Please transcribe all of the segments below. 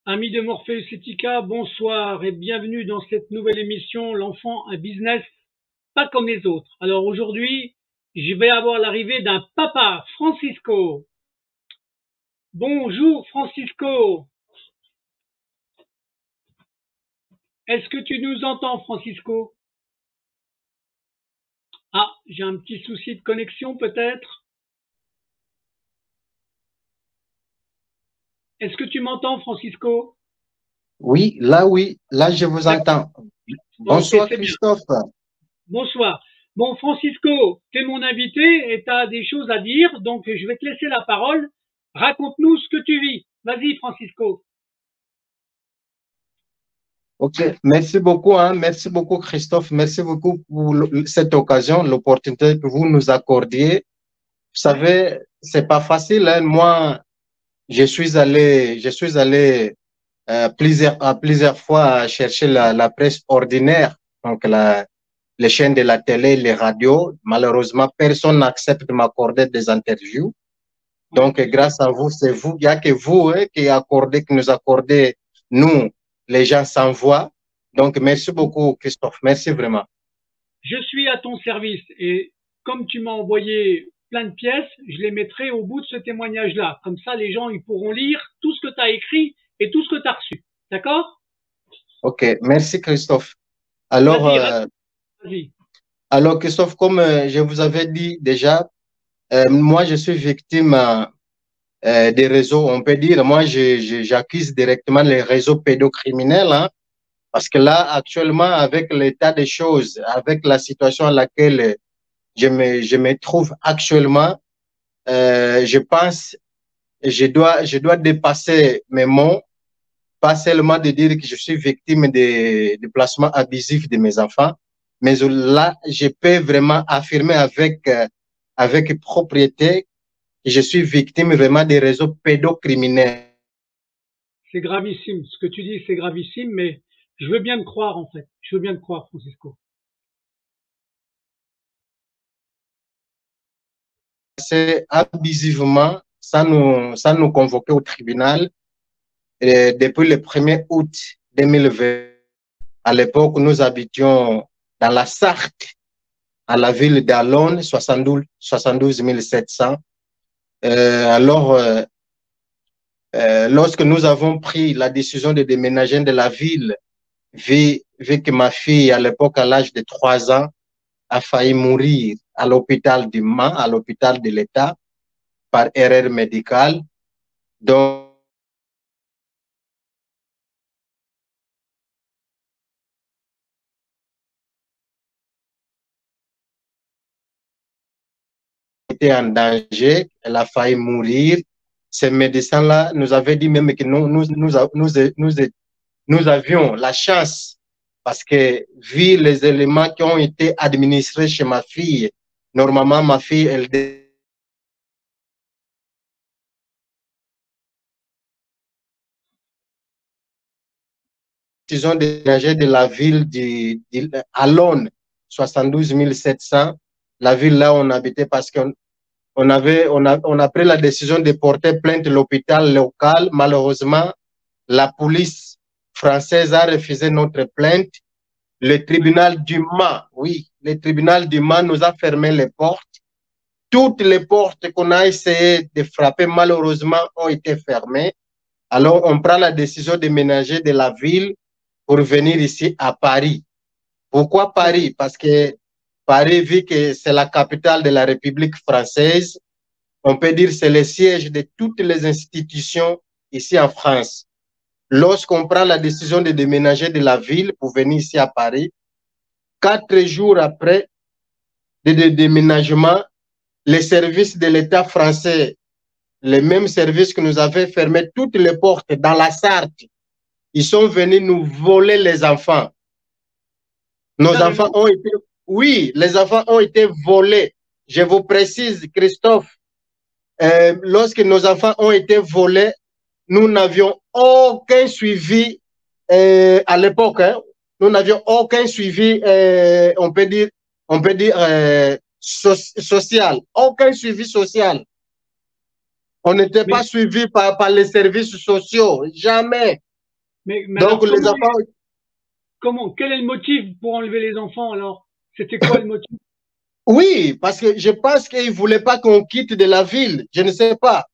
Amis de Morpheus Etica, bonsoir et bienvenue dans cette nouvelle émission L'enfant, un business pas comme les autres. Alors aujourd'hui, je vais avoir l'arrivée d'un papa, Francisco. Bonjour Francisco. Est-ce que tu nous entends, Francisco? Ah, j'ai un petit souci de connexion peut-être. Est-ce que tu m'entends, Francisco? Oui, là je vous D'accord. entends. Ok, Bonsoir c'est bien. Christophe. Bonsoir. Bon, Francisco, tu es mon invité et tu as des choses à dire, donc je vais te laisser la parole. Raconte-nous ce que tu vis. Vas-y, Francisco. Ok, merci beaucoup, hein, merci beaucoup Christophe, merci beaucoup pour cette occasion, l'opportunité que vous nous accordiez. Vous Ouais. savez, c'est pas facile, hein. Moi, je suis allé plusieurs fois chercher la presse ordinaire, donc les chaînes de la télé, les radios. Malheureusement, personne n'accepte de m'accorder des interviews. Ouais. Donc, grâce à vous, c'est vous, il n'y a que vous hein, qui nous accordez, nous, les gens sans voix. Donc, merci beaucoup, Christophe. Merci vraiment. Je suis à ton service et comme tu m'as envoyé plein de pièces, je les mettrai au bout de ce témoignage-là. Comme ça, les gens ils pourront lire tout ce que tu as écrit et tout ce que tu as reçu. D'accord? OK, merci, Christophe. Alors, Vas-y, euh, vas-y. alors Christophe, comme je vous avais dit déjà, moi, je suis victime des réseaux, on peut dire. Moi, j'accuse directement les réseaux pédocriminels, hein, parce que là, actuellement, avec l'état des choses, avec la situation à laquelle je me trouve actuellement, je pense, je dois dépasser mes mots, pas seulement de dire que je suis victime de placements abusifs de mes enfants, mais là, je peux vraiment affirmer avec propriété que je suis victime vraiment des réseaux pédocriminels. C'est gravissime. Ce que tu dis, c'est gravissime, mais je veux bien te croire, en fait. Je veux bien te croire, Francisco. C'est abusivement, sans nous convoquer au tribunal, depuis le 1er août 2020. À l'époque, nous habitions dans la Sarthe, à la ville d'Alonne, 72 700. Lorsque nous avons pris la décision de déménager de la ville, vu que ma fille, à l'époque, à l'âge de 3 ans, a failli mourir à l'hôpital du Mans, à l'hôpital de l'État, par erreur médicale. Donc, elle était en danger, elle a failli mourir. Ces médecins-là nous avaient dit même que nous avions la chance, parce que vu les éléments qui ont été administrés chez ma fille, normalement, ma fille, elle décision de déménager de la ville d'Alonne, 72 700, la ville là où on habitait, parce qu'on a pris la décision de porter plainte à l'hôpital local. Malheureusement, la police française a refusé notre plainte. Le Ouais. tribunal du Mans, oui, le tribunal du Mans nous a fermé les portes. Toutes les portes qu'on a essayé de frapper, malheureusement, ont été fermées. Alors, on prend la décision de ménager de la ville pour venir ici à Paris. Pourquoi Paris? Parce que Paris, vu que c'est la capitale de la République française, on peut dire que c'est le siège de toutes les institutions ici en France. Lorsqu'on prend la décision de déménager de la ville pour venir ici à Paris, 4 jours après le déménagement, les services de l'État français, les mêmes services que nous avaient fermé toutes les portes dans la Sarthe, ils sont venus nous voler les enfants. Nos enfants Carrément. ont été, oui, les enfants ont été volés. Je vous précise, Christophe, lorsque nos enfants ont été volés, nous n'avions aucun suivi à l'époque. Hein, nous n'avions aucun suivi, on peut dire social, aucun suivi social. On n'était pas Mais suivi par les services sociaux, jamais. Mais Donc, alors, les enfants, quel est le motif pour enlever les enfants alors? C'était quoi le motif? oui, parce que je pense qu'ils ne voulaient pas qu'on quitte de la ville. Je ne sais pas.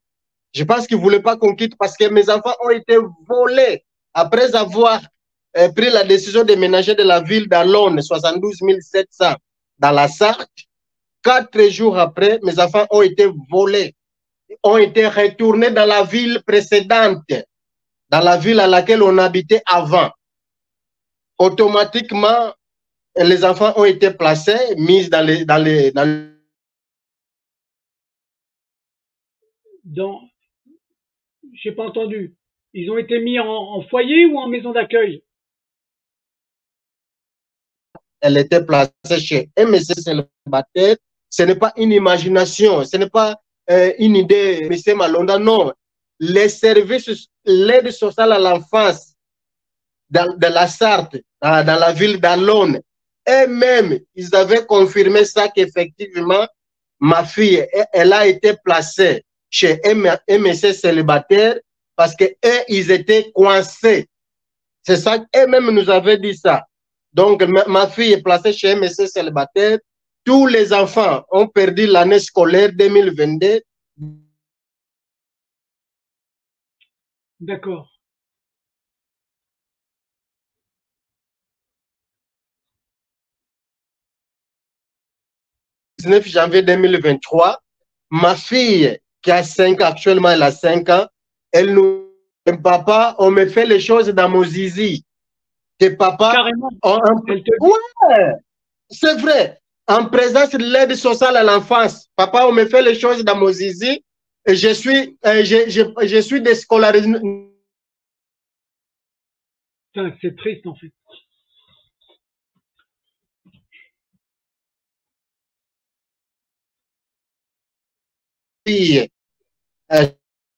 Je pense qu'ils ne voulaient pas qu'on quitte parce que mes enfants ont été volés après avoir pris la décision de ménager de la ville d'Alonne, 72 700, dans la Sarthe. 4 jours après, mes enfants ont été volés, ont été retournés dans la ville précédente, dans la ville à laquelle on habitait avant. Automatiquement, les enfants ont été placés, mis dans j'ai pas entendu. Ils ont été mis en foyer ou en maison d'accueil? Elle était placée chez MSC Célibataire. Ce n'est pas une imagination, ce n'est pas une idée, M. Malonda, non. Les services, l'aide sociale à l'enfance dans la Sarthe, dans la ville d'Alonne, eux-mêmes, ils avaient confirmé ça qu'effectivement, ma fille, elle a été placée chez MSC Célibataire parce qu'eux, ils étaient coincés. C'est ça qu'eux-mêmes nous avaient dit ça. Donc, ma fille est placée chez MSC Célibataire. Tous les enfants ont perdu l'année scolaire 2022. D'accord. 19 janvier 2023. Ma fille, qui a 5 ans, actuellement, elle a 5 ans, elle nous dit, papa, on me fait les choses dans mon zizi. Que papa, Carrément. ouais, c'est vrai. En présence de l'aide sociale à l'enfance, papa, on me fait les choses dans mon zizi et je suis déscolarisé. C'est triste en fait.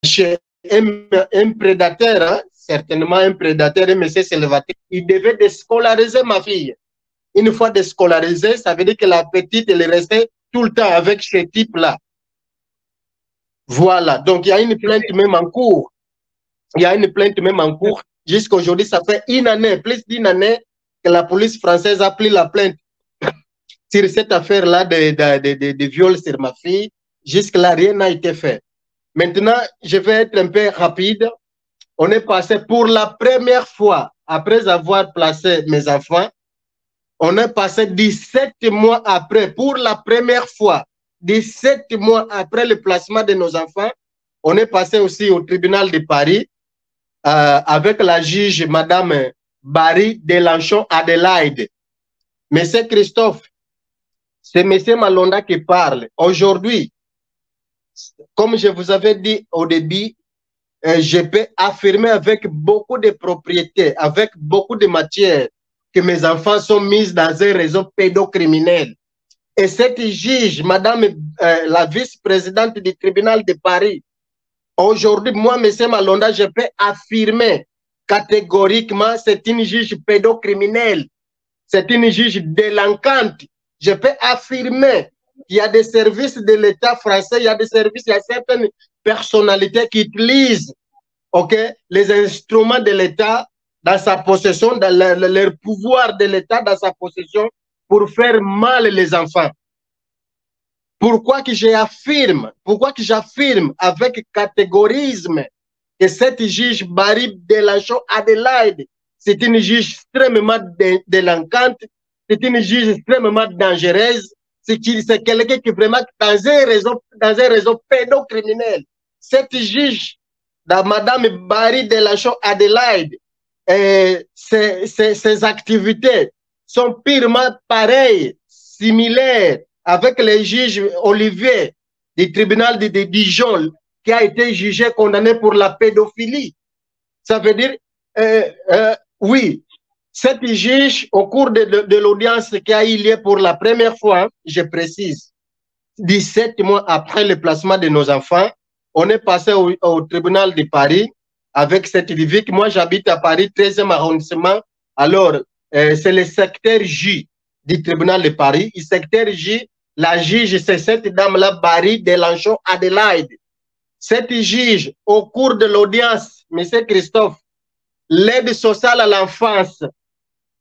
Chez un prédateur, hein, certainement un prédateur, M. Célibataire, il devait déscolariser ma fille. Une fois déscolarisée, ça veut dire que la petite, elle est restée tout le temps avec ce type-là. Voilà. Donc, il y a une plainte même en cours. Il y a une plainte même en cours. Jusqu'à aujourd'hui, ça fait une année, plus d'une année, que la police française a pris la plainte sur cette affaire-là de viol sur ma fille. Jusque-là, rien n'a été fait. Maintenant, je vais être un peu rapide. On est passé pour la première fois, après avoir placé mes enfants, on est passé 17 mois après, pour la première fois, 17 mois après le placement de nos enfants, on est passé aussi au tribunal de Paris avec la juge Madame Barry Delanchon Adelaide. Monsieur Christophe, c'est Monsieur Malonda qui parle. Aujourd'hui, comme je vous avais dit au début, je peux affirmer avec beaucoup de propriété, avec beaucoup de matière, que mes enfants sont mis dans un réseau pédocriminel. Et cette juge, Madame la vice-présidente du tribunal de Paris, aujourd'hui, moi, M. Malonda, je peux affirmer catégoriquement, c'est une juge pédocriminelle, c'est une juge délinquante. Je peux affirmer qu'il y a des services de l'État français, il y a des services, il y a certaines personnalités qui utilisent les instruments de l'État dans sa possession, dans leur pouvoir de l'État dans sa possession pour faire mal les enfants. Pourquoi que j'affirme avec catégorisme que cette juge Barry Delanchon Adelaide, c'est une juge extrêmement délinquante, c'est une juge extrêmement dangereuse, c'est quelqu'un qui est vraiment dans un réseau pédocriminel. Cette juge, Madame Barry Delanchon Adelaide, ses activités sont purement pareilles, similaires avec les juges Olivier du tribunal de Dijon qui a été jugé, condamné pour la pédophilie. Ça veut dire, oui, cette juge, au cours de l'audience qui a eu lieu pour la première fois, je précise, 17 mois après le placement de nos enfants, on est passé au tribunal de Paris avec cette Vivique. Moi, j'habite à Paris, 13e arrondissement. Alors, c'est le secteur J du tribunal de Paris. Le secteur J, la juge, c'est cette dame-là, Barry Delanchon Adelaide. Cette juge, au cours de l'audience, M. Christophe, l'aide sociale à l'enfance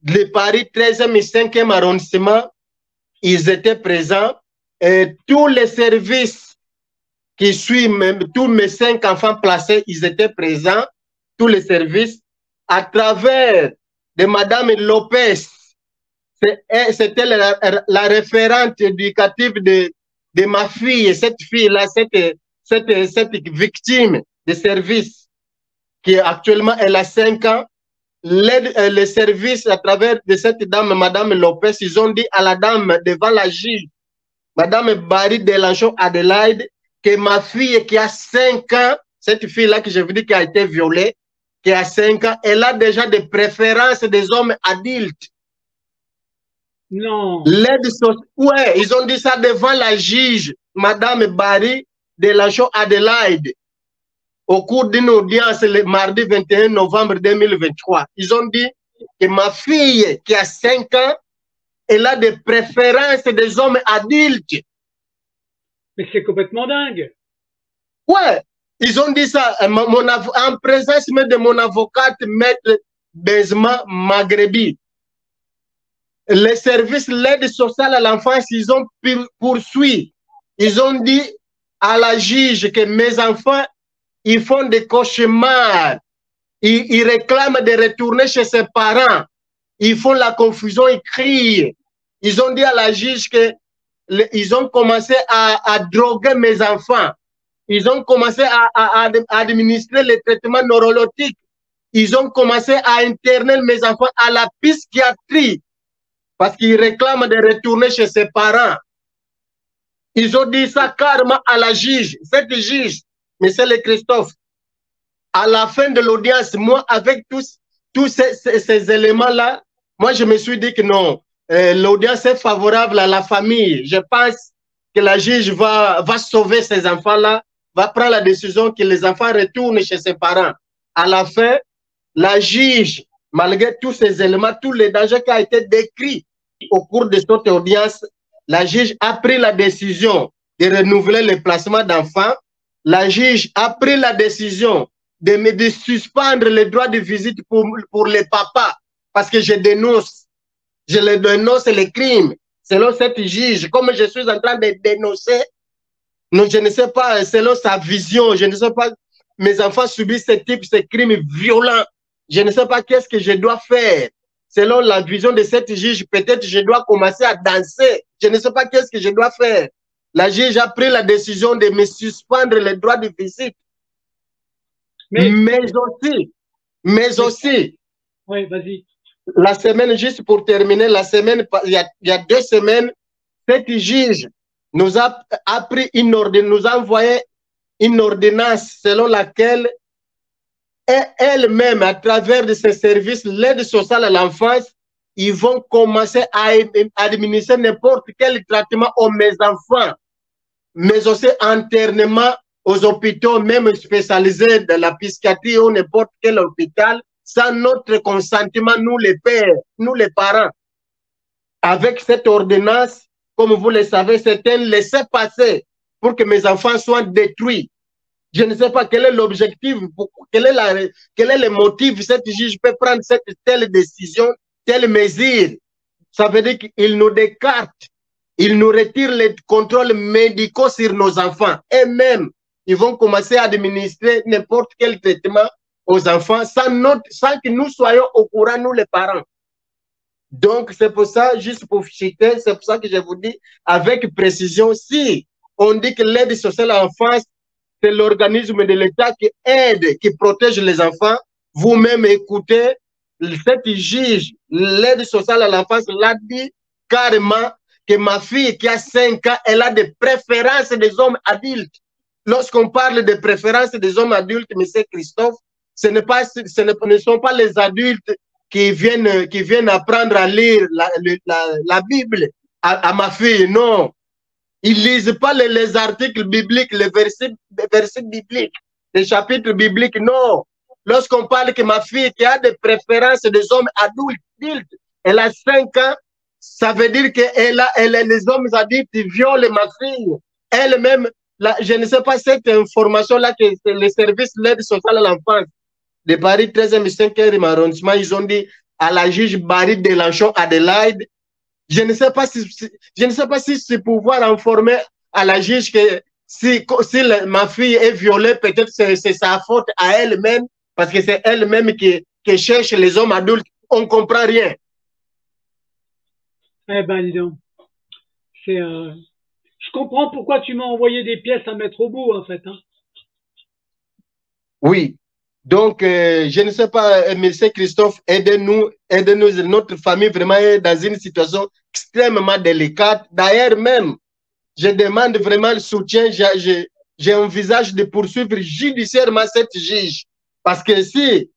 de Paris 13e et 5e arrondissement, ils étaient présents. Et tous les services qui suivent, même tous mes 5 enfants placés, ils étaient présents, tous les services, à travers de Madame Lopez. C'était la référente éducative de ma fille, cette fille-là, cette victime de service, qui actuellement, elle a 5 ans. Les services à travers de cette dame, Madame Lopez, ils ont dit à la dame devant la juge, Madame Barry Delanchon Adelaide, que ma fille qui a 5 ans, cette fille-là que je vous dis qui a été violée, qui a 5 ans, elle a déjà des préférences des hommes adultes. Non. Ouais, ils ont dit ça devant la juge, Madame Barry Delanchon Adelaide, au cours d'une audience le mardi 21 novembre 2023. Ils ont dit que ma fille qui a 5 ans, elle a des préférences des hommes adultes. Mais c'est complètement dingue. Ouais, ils ont dit ça en présence même de mon avocate, Maître Benzema Maghrebi. Les services l'aide sociale à l'enfance, ils ont poursuivi. Ils ont dit à la juge que mes enfants, ils font des cauchemars. Ils réclament de retourner chez ses parents. Ils font la confusion, ils crient. Ils ont dit à la juge que ils ont commencé à droguer mes enfants. Ils ont commencé à administrer les traitements neurologiques. Ils ont commencé à interner mes enfants à la psychiatrie parce qu'ils réclament de retourner chez ses parents. Ils ont dit ça carrément à la juge. Cette juge, M. Le Christophe, à la fin de l'audience, moi, avec tous ces éléments-là, moi, je me suis dit que non, l'audience est favorable à la famille. Je pense que la juge va sauver ces enfants-là, va prendre la décision que les enfants retournent chez ses parents. À la fin, la juge, malgré tous ces éléments, tous les dangers qui ont été décrits au cours de cette audience, la juge a pris la décision de renouveler le placement d'enfants. La juge a pris la décision de suspendre les droits de visite pour les papas, parce que je dénonce les crimes. Selon cette juge, comme je suis en train de dénoncer, non, je ne sais pas, selon sa vision, je ne sais pas, mes enfants subissent ces crimes violents. Je ne sais pas qu'est-ce que je dois faire. Selon la vision de cette juge, peut-être je dois commencer à danser. Je ne sais pas qu'est-ce que je dois faire. La juge a pris la décision de me suspendre les droits de visite. Mais aussi, oui, vas-y. La semaine, juste pour terminer, la semaine, il y a 2 semaines, cette juge nous a envoyé une ordonnance selon laquelle elle-même, à travers de ses services, l'aide sociale à l'enfance, ils vont commencer à administrer n'importe quel traitement aux mes enfants, mais aussi internement aux hôpitaux, même spécialisés de la psychiatrie ou n'importe quel hôpital, sans notre consentement, nous les pères, nous les parents. Avec cette ordonnance, comme vous le savez, c'est un laissez-passer pour que mes enfants soient détruits. Je ne sais pas quel est l'objectif, quel est le motif, cette juge peut prendre telle décision, telle mesure. Ça veut dire qu'il nous décarte, il nous retire les contrôles médicaux sur nos enfants. Et même, ils vont commencer à administrer n'importe quel traitement aux enfants sans que nous soyons au courant, nous les parents. Donc, c'est pour ça, juste pour citer, c'est pour ça que je vous dis avec précision, si on dit que l'aide sociale à l'enfance, c'est l'organisme de l'État qui aide, qui protège les enfants, vous-même écoutez, cette juge, l'aide sociale à l'enfance l'a dit carrément que ma fille qui a 5 ans, elle a des préférences des hommes adultes. Lorsqu'on parle de préférences des hommes adultes, M. Christophe, ce ne sont pas les adultes qui viennent apprendre à lire la Bible à ma fille, non. Ils ne lisent pas les articles bibliques, les versets bibliques, les chapitres bibliques, non. Lorsqu'on parle que ma fille qui a des préférences des hommes adultes, elle a 5 ans, ça veut dire que les hommes adultes violent ma fille. Elle-même, je ne sais pas cette information-là que le service l'aide sociale à l'enfance de Paris, 13e et 5e arrondissement, ils ont dit à la juge Barry Delanchon Adelaide, je ne sais pas si c'est pouvoir informer à la juge que si ma fille est violée, peut-être c'est sa faute à elle-même, parce que c'est elle-même qui cherche les hommes adultes. On ne comprend rien. Eh ben, dis donc. Je comprends pourquoi tu m'as envoyé des pièces à mettre au bout, en fait. Hein. Oui. Donc, je ne sais pas, monsieur Christophe, aidez-nous, notre famille vraiment est dans une situation extrêmement délicate. D'ailleurs, même, je demande vraiment le soutien, j'envisage de poursuivre judiciairement cette juge. Parce que si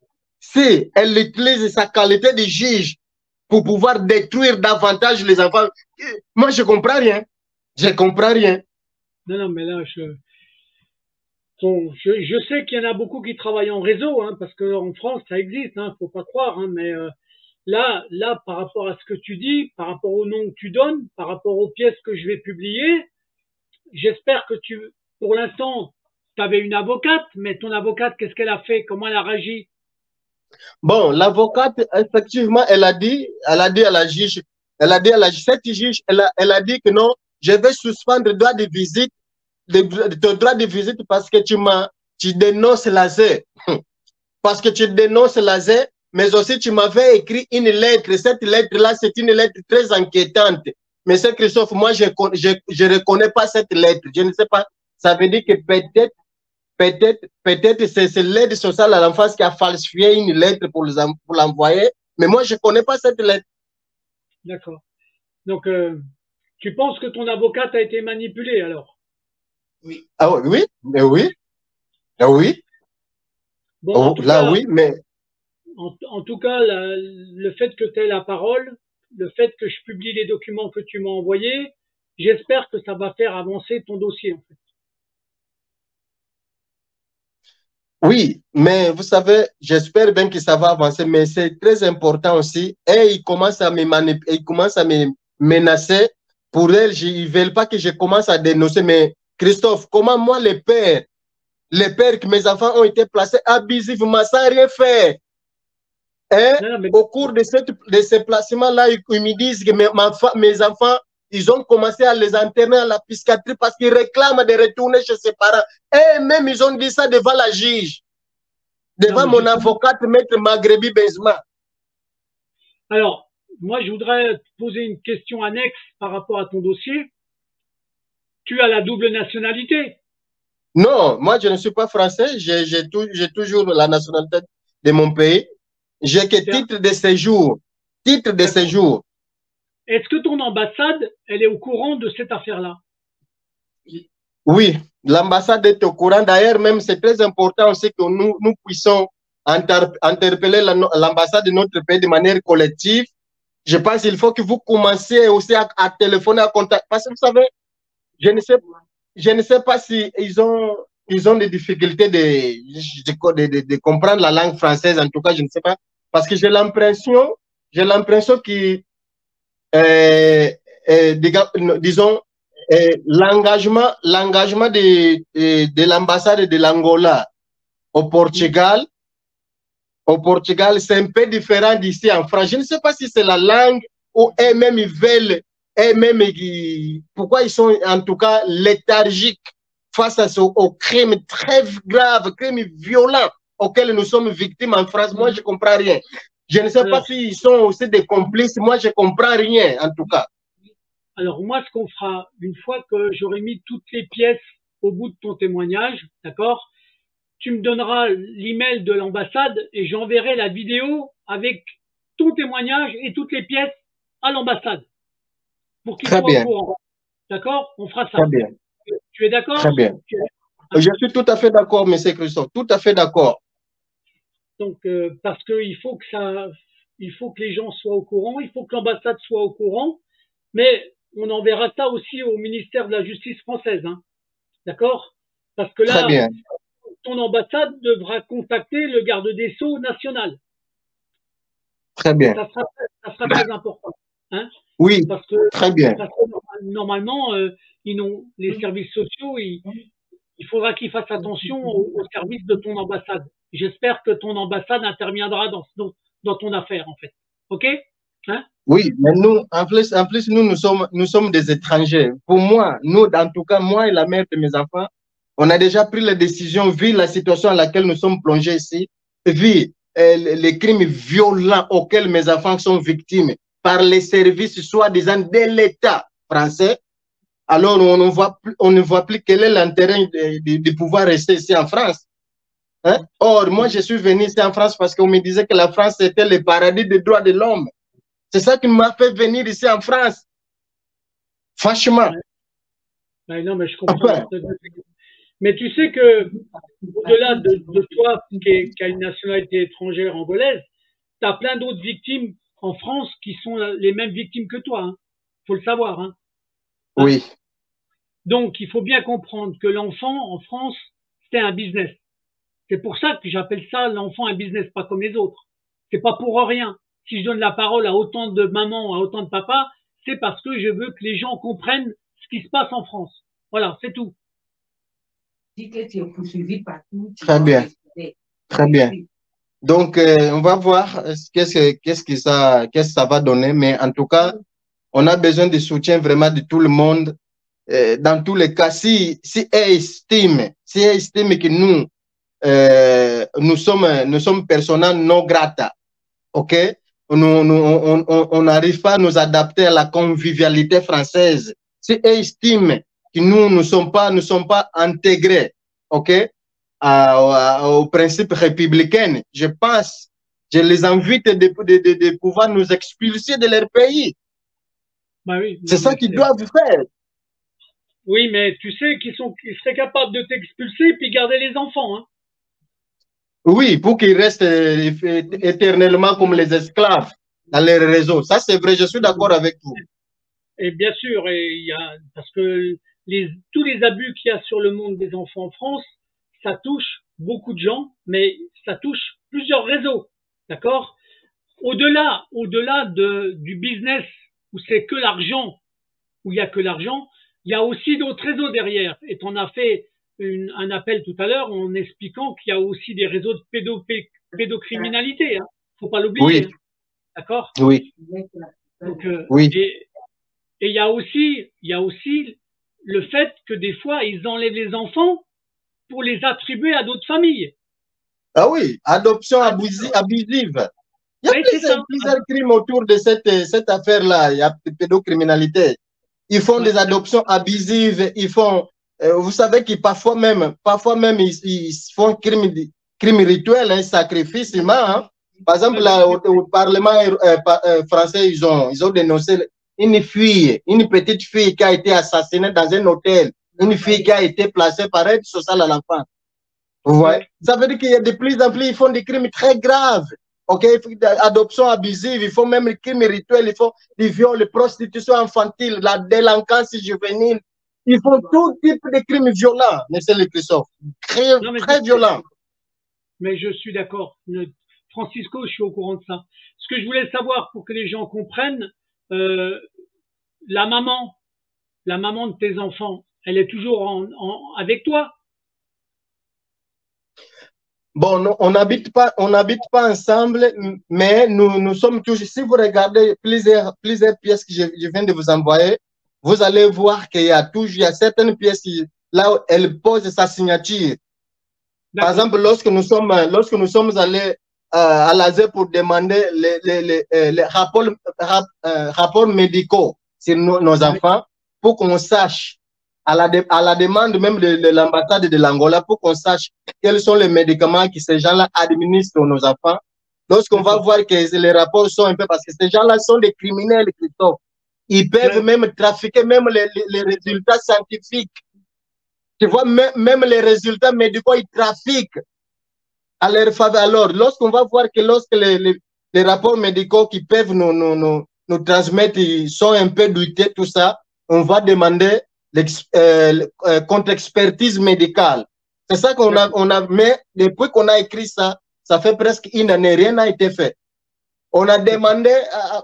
elle utilise sa qualité de juge pour pouvoir détruire davantage les enfants, moi, je ne comprends rien. Je ne comprends rien. Non, mais là, je sais qu'il y en a beaucoup qui travaillent en réseau, hein, parce qu'en France, ça existe, hein, faut pas croire, hein, mais là, par rapport à ce que tu dis, par rapport au nom que tu donnes, par rapport aux pièces que je vais publier, j'espère que pour l'instant, tu avais une avocate, mais ton avocate, qu'est-ce qu'elle a fait? Comment elle a réagi? Bon, l'avocate, effectivement, elle a dit à la juge, cette juge, elle a dit que non, je vais suspendre le droit de visite, parce que tu dénonces laser. Parce que tu dénonces laser, mais aussi tu m'avais écrit une lettre. Cette lettre-là, c'est une lettre très inquiétante. Mais c'est Christophe, moi, je reconnais pas cette lettre. Je ne sais pas. Ça veut dire que peut-être c'est l'aide sociale à l'enfance qui a falsifié une lettre pour l'envoyer. Mais moi, je ne connais pas cette lettre. D'accord. Donc, tu penses que ton avocate a été manipulée alors? Oui. Ah oui, mais oui. Ah oui. Bon, là, oui, mais. En tout cas, le fait que tu aies la parole, le fait que je publie les documents que tu m'as envoyés, j'espère que ça va faire avancer ton dossier, en fait. Oui, mais vous savez, j'espère bien que ça va avancer, mais c'est très important aussi. Et ils commencent à me menacer. Pour elles, ils ne veulent pas que je commence à dénoncer. Mais Christophe, comment moi, les pères que mes enfants ont été placés abusivement sans rien faire, hein? Au cours de ces placements-là, ils me disent que mes enfants, ils ont commencé à les interner à la psychiatrie parce qu'ils réclament de retourner chez ses parents. Et même, ils ont dit ça devant la juge, devant mon avocate, maître Maghrebi Benzema. Alors, moi, je voudrais te poser une question annexe par rapport à ton dossier. Tu as la double nationalité? Non, moi, je ne suis pas français. J'ai toujours la nationalité de mon pays. J'ai que titre de séjour. Titre de séjour. Est-ce que ton ambassade, elle est au courant de cette affaire-là? Oui, l'ambassade est au courant. D'ailleurs, même c'est très important aussi que nous puissions interpeller l'ambassade de notre pays de manière collective. Je pense qu'il faut que vous commenciez aussi à téléphoner, à contacter. Parce que vous savez, je ne sais pas si ils ont des difficultés de comprendre la langue française. En tout cas, je ne sais pas. Parce que j'ai l'impression que, disons, l'engagement de l'ambassade de l'Angola au Portugal, c'est un peu différent d'ici en France. Je ne sais pas si c'est la langue ou eux-mêmes ils veulent, pourquoi ils sont en tout cas léthargiques face aux crimes très graves, crimes violents auxquels nous sommes victimes en France. Moi, je ne comprends rien. Je ne sais pas s'ils sont aussi des complices. Moi, je ne comprends rien, en tout cas. Alors, moi, ce qu'on fera, une fois que j'aurai mis toutes les pièces au bout de ton témoignage, d'accord, tu me donneras l'email de l'ambassade et j'enverrai la vidéo avec ton témoignage et toutes les pièces à l'ambassade pour qu'ils soient au courant. D'accord? On fera ça. Très bien. Tu es d'accord? Très bien. Je suis tout à fait d'accord, monsieur Christophe. Tout à fait d'accord. Donc, parce qu'il faut que les gens soient au courant, il faut que l'ambassade soit au courant, mais on enverra ça aussi au ministère de la Justice française, hein. D'accord? Parce que là, ton ambassade devra contacter le garde des Sceaux national. Très bien. Ça sera très important. Hein? Oui, parce que, très bien. Parce que normalement, les services sociaux, il faudra qu'ils fassent attention aux services de ton ambassade. j'espère que ton ambassade interviendra dans ton affaire, en fait. OK? Hein? Oui, mais nous, en plus, nous sommes des étrangers. Pour moi, nous, en tout cas, moi et la mère de mes enfants, on a déjà pris la décision, vu la situation à laquelle nous sommes plongés ici, vu les crimes violents auxquels mes enfants sont victimes par les services soi-disant de l'État français. Alors, on ne voit plus quel est l'intérêt de pouvoir rester ici en France. Hein? Or, moi, je suis venu ici en France parce qu'on me disait que la France était le paradis des droits de l'homme. C'est ça qui m'a fait venir ici en France. Franchement. Ouais, non, mais je comprends. Enfin. Mais tu sais que, au-delà de toi qui a une nationalité étrangère angolaise, tu as plein d'autres victimes en France qui sont les mêmes victimes que toi. Hein. Faut le savoir. Hein. Oui. Donc, il faut bien comprendre que l'enfant en France, c'est un business. C'est pour ça que j'appelle ça l'enfant un business, pas comme les autres. C'est pas pour rien. Si je donne la parole à autant de mamans, à autant de papas, c'est parce que je veux que les gens comprennent ce qui se passe en France. Voilà, c'est tout. Très bien. Très bien. Donc, on va voir qu'est-ce que ça va donner. Mais en tout cas, on a besoin de soutien vraiment de tout le monde. Dans tous les cas, si elle estime que nous sommes persona non grata, ok? On n'arrive pas à nous adapter à la convivialité française. Si elle estime que nous ne sommes pas intégrés, ok, aux principes républicains, je pense, je les invite de pouvoir nous expulser de leur pays. Bah oui, c'est ça qu'ils doivent faire. Oui, mais tu sais qu'ils seraient capables de t'expulser puis garder les enfants. Hein. Oui, pour qu'ils restent éternellement comme les esclaves dans les réseaux. Ça, c'est vrai, je suis d'accord avec vous. Et bien sûr, parce que tous les abus qu'il y a sur le monde des enfants en France, ça touche beaucoup de gens, mais ça touche plusieurs réseaux. D'accord? Au-delà du business où c'est que l'argent, où il y a que l'argent, il y a aussi d'autres réseaux derrière. Et on a fait un appel tout à l'heure en expliquant qu'il y a aussi des réseaux de pédocriminalité. Hein. Faut pas l'oublier. Oui. Hein. D'accord? Oui. Donc, oui. Et il y a aussi le fait que des fois, ils enlèvent les enfants pour les attribuer à d'autres familles. Ah oui, adoption abusive. Il y a plusieurs crimes autour de cette affaire-là. Il y a pédocriminalité. Ils font des adoptions abusives. Ils font, vous savez que parfois même, ils font crime rituel, un sacrifice humain. Hein. Par exemple, là, au Parlement français, ils ont dénoncé une petite fille qui a été assassinée dans un hôtel. Une fille qui a été placée par aide sociale à l'enfance. Vous voyez? Ça veut dire qu'il y a de plus en plus, ils font des crimes très graves. Ok, adoption abusive, il faut même les crimes rituels, il faut des viols, la prostitution infantile, la délinquance juvénile. Il faut tout type de crimes violents, monsieur le Christophe. Très violents. Mais je suis d'accord. Francisco, je suis au courant de ça. Ce que je voulais savoir pour que les gens comprennent, la maman de tes enfants, elle est toujours avec toi? Bon, non, on n'habite pas ensemble, mais nous sommes toujours. Si vous regardez plusieurs pièces que je viens de vous envoyer, vous allez voir qu'il y a certaines pièces là où elle pose sa signature. Par exemple, lorsque nous sommes allés à l'ASE pour demander les rapports médicaux sur nos enfants, pour qu'on sache, à la demande même de l'ambassade de l'Angola, pour qu'on sache quels sont les médicaments que ces gens-là administrent aux nos enfants. Lorsqu'on va voir que les rapports sont un peu, parce que ces gens-là sont des criminels, Christophe. Ils peuvent même trafiquer même les résultats scientifiques. Tu vois, même les résultats médicaux, ils trafiquent à leur faveur. Alors, lorsqu'on va voir que lorsque les rapports médicaux qui peuvent nous transmettre, ils sont un peu doutés, tout ça, on va demander contre-expertise médicale. C'est ça qu'on a, mais depuis qu'on a écrit ça, ça fait presque une année, rien n'a été fait. On a demandé,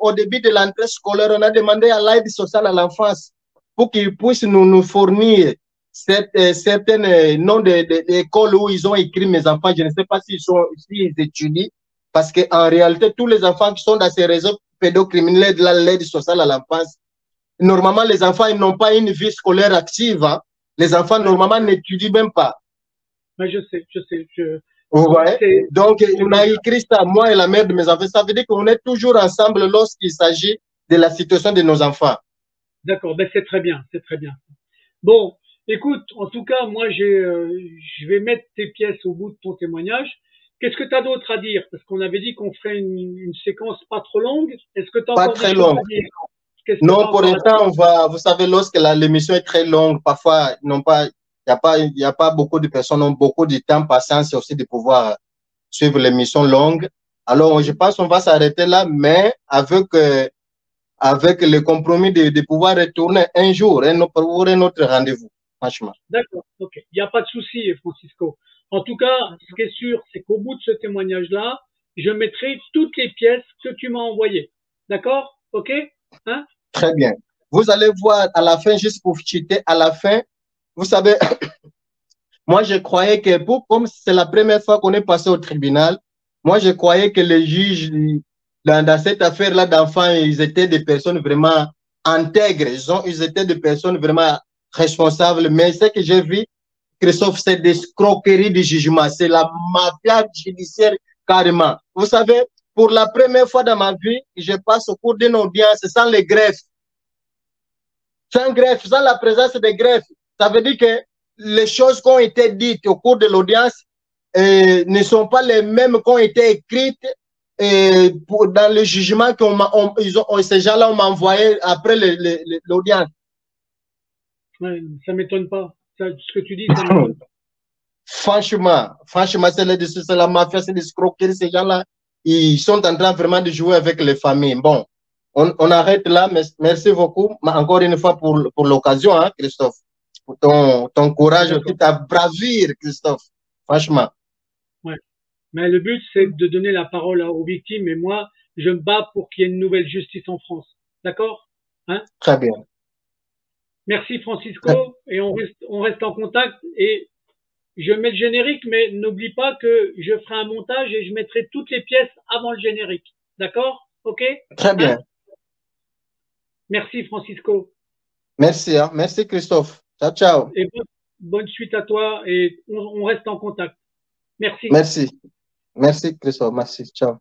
au début de l'entrée scolaire, on a demandé à l'aide sociale à l'enfance pour qu'ils puissent nous fournir certaines noms d'écoles où ils ont écrit mes enfants. Je ne sais pas s'ils étudient, parce qu'en réalité, tous les enfants qui sont dans ces réseaux pédocriminels de l'aide sociale à l'enfance, normalement, les enfants, ils n'ont pas une vie scolaire active. Hein. Les enfants, normalement, n'étudient même pas. Mais je sais. Vous voyez? Donc, on a écrit ça, moi et la mère de mes enfants. Ça veut dire qu'on est toujours ensemble lorsqu'il s'agit de la situation de nos enfants. D'accord, ben c'est très bien, c'est très bien. Bon, écoute, en tout cas, moi, je vais mettre tes pièces au bout de ton témoignage. Qu'est-ce que tu as d'autre à dire? Parce qu'on avait dit qu'on ferait une séquence pas trop longue. Est-ce que tu as pas encore très des choses longue. à dire? Non, pour l'instant, vous savez, lorsque l'émission est très longue, parfois, il n'y a pas beaucoup de personnes ont beaucoup de temps, patience aussi de pouvoir suivre l'émission longue. Alors, je pense qu'on va s'arrêter là, mais avec le compromis de pouvoir retourner un jour pour un autre rendez-vous, franchement. D'accord, ok. Il n'y a pas de souci, Francisco. En tout cas, ce qui est sûr, c'est qu'au bout de ce témoignage-là, je mettrai toutes les pièces que tu m'as envoyées. D'accord? Ok? Hein? Très bien. Vous allez voir à la fin, juste pour citer, à la fin, vous savez, moi je croyais que comme c'est la première fois qu'on est passé au tribunal, moi je croyais que les juges dans cette affaire-là d'enfants, ils étaient des personnes vraiment intègres, ils étaient des personnes vraiment responsables. Mais ce que j'ai vu, Christophe, c'est des escroqueries de jugement, c'est la mafia judiciaire carrément. Vous savez, pour la première fois dans ma vie, je passe au cours d'une audience sans les greffes. Sans greffe, sans la présence des greffes. Ça veut dire que les choses qui ont été dites au cours de l'audience ne sont pas les mêmes qui ont été écrites dans le jugement que ces gens-là m'ont envoyé après l'audience. Ouais, ça m'étonne pas. Ce que tu dis, ça m'étonne pas. Franchement, c'est la mafia, c'est des escroqueries. Ces gens-là, ils sont en train vraiment de jouer avec les familles. Bon, on arrête là. Merci beaucoup, encore une fois, pour l'occasion, hein, Christophe. Pour ton courage aussi, ta bravure, Christophe. Franchement. Ouais. Mais le but, c'est de donner la parole aux victimes. Et moi, je me bats pour qu'il y ait une nouvelle justice en France. D'accord? Hein? Très bien. Merci, Francisco. Et on reste en contact. Et je mets le générique, mais n'oublie pas que je ferai un montage et je mettrai toutes les pièces avant le générique. D'accord? Ok? Très bien. Hein? Merci, Francisco. Merci, hein. Merci, Christophe. Ciao, ciao. Et bonne suite à toi et on reste en contact. Merci. Merci. Merci, Christophe. Merci. Ciao.